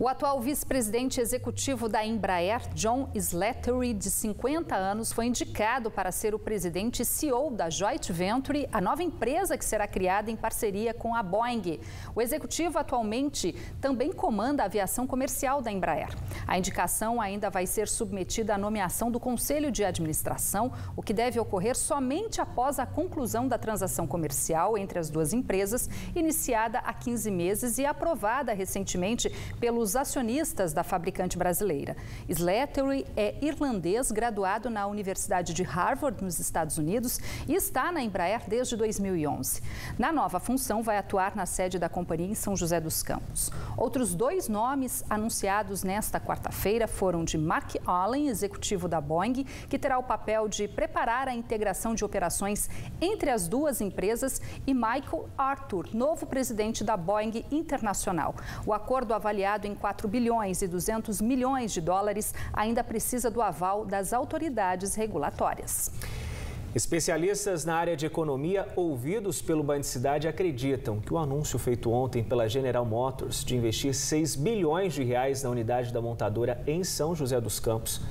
O atual vice-presidente executivo da Embraer, John Slattery, de 50 anos, foi indicado para ser o presidente e CEO da Joint Venture, a nova empresa que será criada em parceria com a Boeing. O executivo atualmente também comanda a aviação comercial da Embraer. A indicação ainda vai ser submetida à nomeação do Conselho de Administração, o que deve ocorrer somente após a conclusão da transação comercial entre as duas empresas, iniciada há 15 meses e aprovada recentemente pelos acionistas da fabricante brasileira. Slattery é irlandês, graduado na Universidade de Harvard, nos Estados Unidos, e está na Embraer desde 2011. Na nova função, vai atuar na sede da companhia em São José dos Campos. Outros dois nomes anunciados nesta quarta-feira foram de Mark Allen, executivo da Boeing, que terá o papel de preparar a integração de operações entre as duas empresas, e Michael Arthur, novo presidente da Boeing Internacional. O acordo, avaliado em 4 bilhões e 200 milhões de dólares, ainda precisa do aval das autoridades regulatórias. Especialistas na área de economia, ouvidos pelo Band Cidade, acreditam que o anúncio feito ontem pela General Motors de investir 6 bilhões de reais na unidade da montadora em São José dos Campos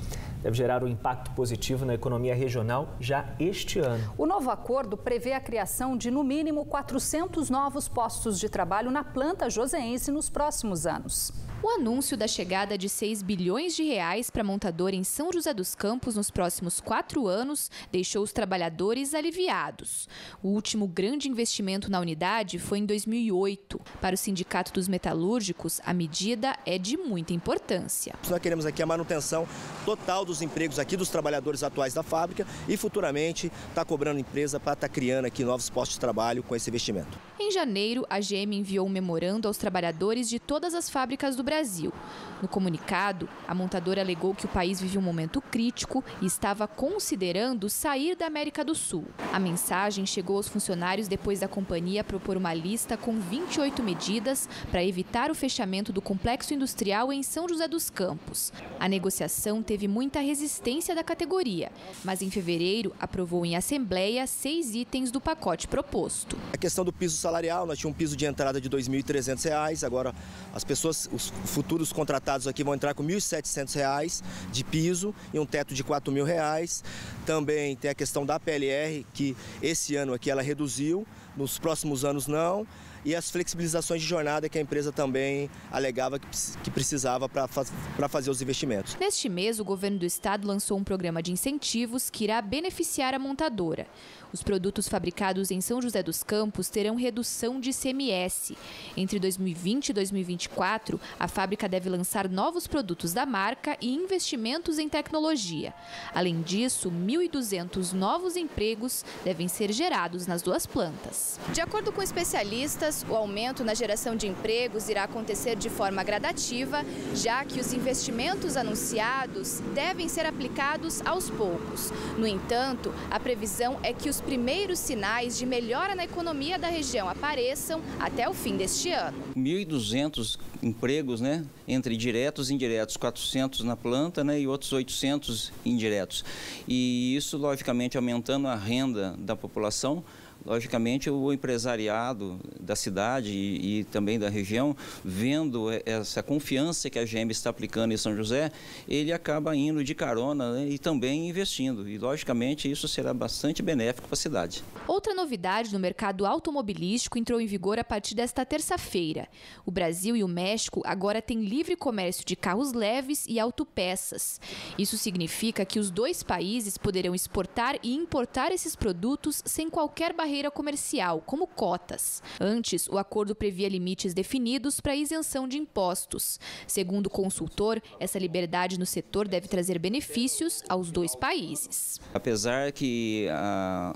deve gerar um impacto positivo na economia regional já este ano. O novo acordo prevê a criação de, no mínimo, 400 novos postos de trabalho na planta joseense nos próximos anos. O anúncio da chegada de 6 bilhões de reais para a montadora em São José dos Campos nos próximos 4 anos deixou os trabalhadores aliviados. O último grande investimento na unidade foi em 2008. Para o Sindicato dos Metalúrgicos, a medida é de muita importância. Nós queremos aqui a manutenção total dos empregos aqui dos trabalhadores atuais da fábrica e futuramente está cobrando empresa para estar criando aqui novos postos de trabalho com esse investimento. Em janeiro, a GM enviou um memorando aos trabalhadores de todas as fábricas do Brasil. No comunicado, a montadora alegou que o país vive um momento crítico e estava considerando sair da América do Sul. A mensagem chegou aos funcionários depois da companhia propor uma lista com 28 medidas para evitar o fechamento do complexo industrial em São José dos Campos. A negociação teve muita resistência da categoria, mas em fevereiro aprovou em assembleia 6 itens do pacote proposto. A questão do piso salarial, nós tínhamos um piso de entrada de R$ 2.300, agora as pessoas, os futuros contratados aqui vão entrar com R$ 1.700 de piso e um teto de R$ 4.000. Também tem a questão da PLR, que esse ano aqui ela reduziu, nos próximos anos não. E as flexibilizações de jornada que a empresa também alegava que precisava para fazer os investimentos. Neste mês, o governo do estado lançou um programa de incentivos que irá beneficiar a montadora. Os produtos fabricados em São José dos Campos terão redução de ICMS. Entre 2020 e 2024, a fábrica deve lançar novos produtos da marca e investimentos em tecnologia. Além disso, 1.200 novos empregos devem ser gerados nas duas plantas. De acordo com especialistas, o aumento na geração de empregos irá acontecer de forma gradativa, já que os investimentos anunciados devem ser aplicados aos poucos. No entanto, a previsão é que os primeiros sinais de melhora na economia da região apareçam até o fim deste ano. 1.200 empregos, entre diretos e indiretos, 400 na planta, e outros 800 indiretos. E isso, logicamente, aumentando a renda da população. Logicamente, o empresariado da cidade e também da região, vendo essa confiança que a GM está aplicando em São José, ele acaba indo de carona e também investindo. E, logicamente, isso será bastante benéfico para a cidade. Outra novidade no mercado automobilístico entrou em vigor a partir desta terça-feira. O Brasil e o México agora têm livre comércio de carros leves e autopeças. Isso significa que os dois países poderão exportar e importar esses produtos sem qualquer barreira comercial, como cotas. Antes, o acordo previa limites definidos para isenção de impostos. Segundo o consultor, essa liberdade no setor deve trazer benefícios aos dois países. Apesar que a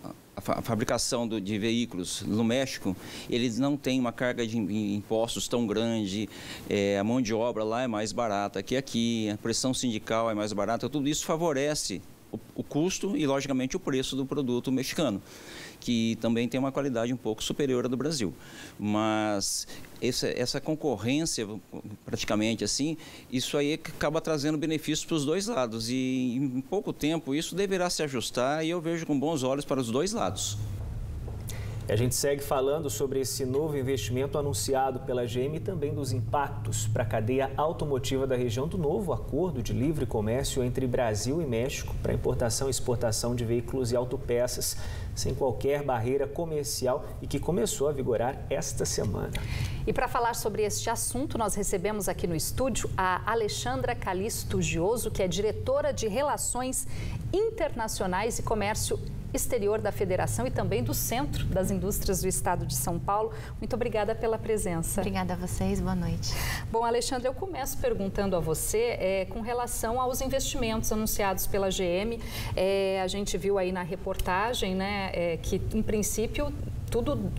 fabricação de veículos no México, eles não têm uma carga de impostos tão grande, a mão de obra lá é mais barata que aqui, a pressão sindical é mais barata, tudo isso favorece o custo e, logicamente, o preço do produto mexicano, que também tem uma qualidade um pouco superior à do Brasil. Mas essa concorrência, praticamente assim, isso aí acaba trazendo benefícios para os dois lados. E em pouco tempo isso deverá se ajustar e eu vejo com bons olhos para os dois lados. E a gente segue falando sobre esse novo investimento anunciado pela GM e também dos impactos para a cadeia automotiva da região do novo acordo de livre comércio entre Brasil e México para importação e exportação de veículos e autopeças, sem qualquer barreira comercial e que começou a vigorar esta semana. E para falar sobre este assunto, nós recebemos aqui no estúdio a Alexandra Calisto Gioso, que é diretora de Relações Internacionais e Comércio Exterior da Federação e também do Centro das Indústrias do Estado de São Paulo. Muito obrigada pela presença. Obrigada a vocês, boa noite. Bom, Alexandre, eu começo perguntando a você com relação aos investimentos anunciados pela GM. A gente viu aí na reportagem, né, que em princípio tudo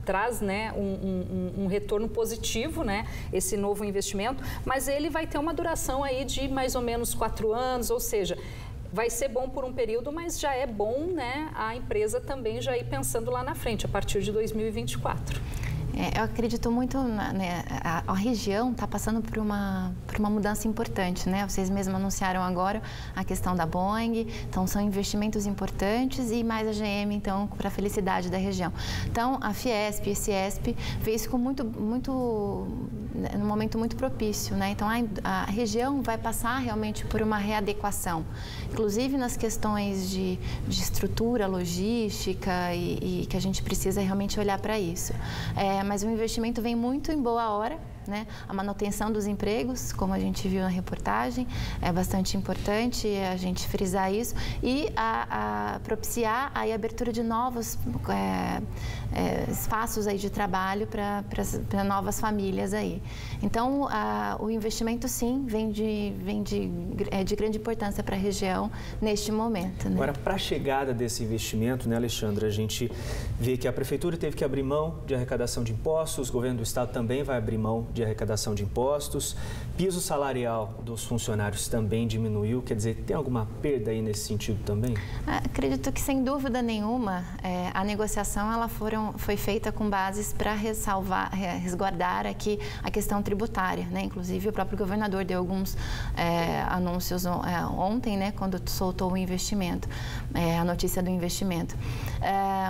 traz, né, um retorno positivo, né, esse novo investimento, mas ele vai ter uma duração aí de mais ou menos 4 anos, ou seja, vai ser bom por um período, mas já é bom, né, a empresa também já ir pensando lá na frente, a partir de 2024. Eu acredito muito, né, a região está passando por uma mudança importante, né? Vocês mesmos anunciaram agora a questão da Boeing, então são investimentos importantes e mais a GM, então, para a felicidade da região. Então, a Fiesp e a Ciesp vê isso com num momento muito propício, né? Então, a região vai passar realmente por uma readequação, inclusive nas questões de estrutura, logística e que a gente precisa realmente olhar para isso. Mas o investimento vem muito em boa hora, né? A manutenção dos empregos, como a gente viu na reportagem, é bastante importante a gente frisar isso e a propiciar a abertura de novos espaços aí de trabalho para novas famílias aí. Então, o investimento, sim, vem de grande importância para a região neste momento. Né? Agora, para a chegada desse investimento, né, Alexandra, a gente vê que a Prefeitura teve que abrir mão de arrecadação de impostos, o Governo do Estado também vai abrir mão de arrecadação de impostos, piso salarial dos funcionários também diminuiu, quer dizer, tem alguma perda aí nesse sentido também? Acredito que, sem dúvida nenhuma, a negociação foi feita com bases para resguardar aqui a questão tributária, né? Inclusive, o próprio governador deu alguns anúncios ontem, né, quando soltou o investimento, a notícia do investimento.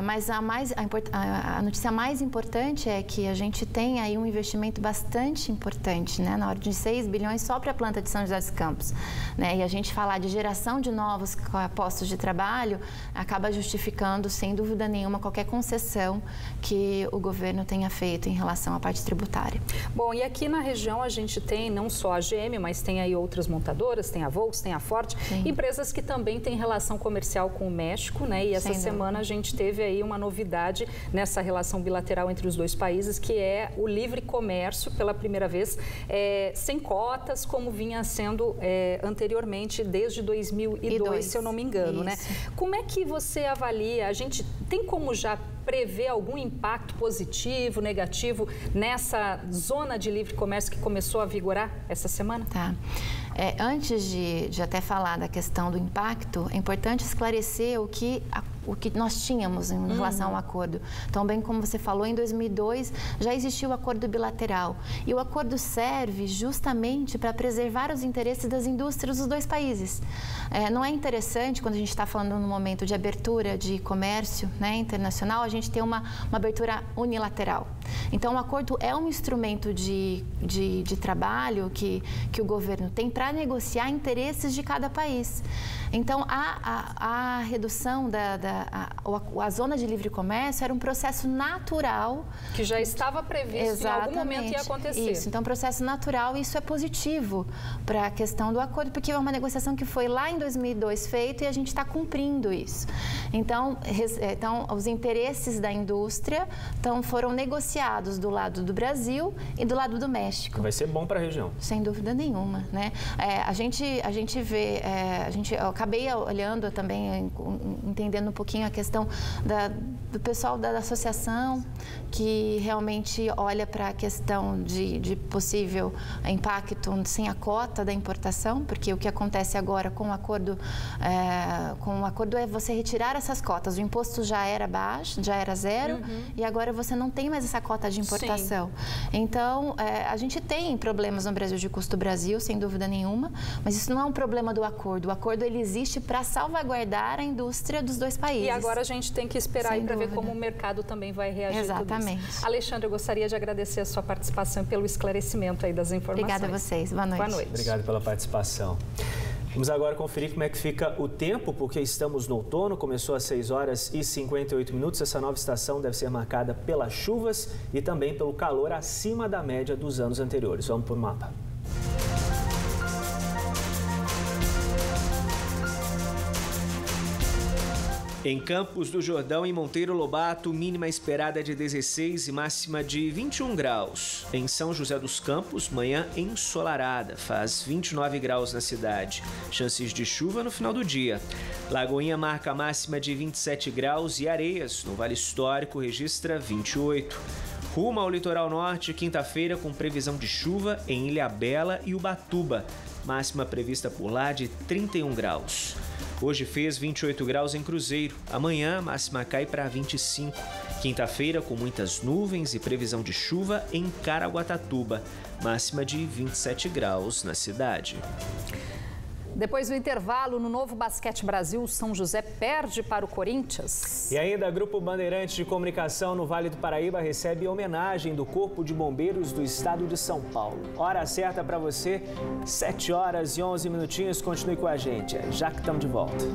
Mas a notícia mais importante é que a gente tem aí um investimento bastante importante, né, na ordem de 6 bilhões só para a planta de São José dos Campos, né? E a gente falar de geração de novos postos de trabalho acaba justificando, sem dúvida nenhuma, qualquer concessão que o governo tenha feito em relação à parte tributária. Bom, e aqui na região a gente tem não só a GM, mas tem aí outras montadoras, tem a Volks, tem a Ford, empresas que também têm relação comercial com o México, né? E essa semana a gente teve aí uma novidade nessa relação bilateral entre os dois países, que é o livre comércio, pela primeira vez, sem cotas, como vinha sendo anteriormente, desde 2002, se eu não me engano, né? Como é que você avalia? A gente tem como já prever algum impacto positivo, negativo nessa zona de livre comércio que começou a vigorar essa semana? Tá. Antes de até falar da questão do impacto, é importante esclarecer o que nós tínhamos em relação ao acordo. Então, bem como você falou, em 2002 já existiu o acordo bilateral. E o acordo serve justamente para preservar os interesses das indústrias dos dois países. Não é interessante, quando a gente está falando no momento de abertura de comércio, né, internacional, a gente ter uma abertura unilateral. Então, o acordo é um instrumento de trabalho que o governo tem para negociar interesses de cada país. Então, a redução a zona de livre comércio era um processo natural. Que já estava previsto, em algum momento ia acontecer. Isso, então, processo natural, e isso é positivo para a questão do acordo, porque é uma negociação que foi lá em 2002 feita e a gente está cumprindo isso. Então, os interesses da indústria foram negociados do lado do Brasil e do lado do México. Vai ser bom para a região. Sem dúvida nenhuma, né? A gente vê, eu acabei olhando também, entendendo um pouquinho a questão do pessoal da associação, que realmente olha para a questão de possível impacto sem a cota da importação, porque o que acontece agora com o acordo é você retirar essas cotas. O imposto já era baixo, já era zero, e agora você não tem mais essa cota de importação. Sim. Então, a gente tem problemas no Brasil de custo Brasil, sem dúvida nenhuma, mas isso não é um problema do acordo. O acordo ele existe para salvaguardar a indústria dos dois países. países. E agora a gente tem que esperar aí para ver como o mercado também vai reagir. Exatamente. Tudo isso. Alexandre, eu gostaria de agradecer a sua participação e pelo esclarecimento aí das informações. Obrigada a vocês. Boa noite. Boa noite. Obrigado pela participação. Vamos agora conferir como é que fica o tempo, porque estamos no outono, começou às 6 horas e 58 minutos. Essa nova estação deve ser marcada pelas chuvas e também pelo calor acima da média dos anos anteriores. Vamos para o mapa. Em Campos do Jordão e Monteiro Lobato, mínima esperada de 16 e máxima de 21 graus. Em São José dos Campos, manhã ensolarada, faz 29 graus na cidade. Chances de chuva no final do dia. Lagoinha marca a máxima de 27 graus e Areias, no Vale Histórico, registra 28. Rumo ao litoral norte, quinta-feira, com previsão de chuva em Ilhabela e Ubatuba. Máxima prevista por lá de 31 graus. Hoje fez 28 graus em Cruzeiro. Amanhã, a máxima cai para 25. Quinta-feira, com muitas nuvens e previsão de chuva em Caraguatatuba. Máxima de 27 graus na cidade. Depois do intervalo, no Novo Basquete Brasil, o São José perde para o Corinthians. E ainda, Grupo Bandeirantes de Comunicação no Vale do Paraíba recebe homenagem do Corpo de Bombeiros do Estado de São Paulo. Hora certa para você, 7 horas e 11 minutinhos. Continue com a gente, já que estamos de volta.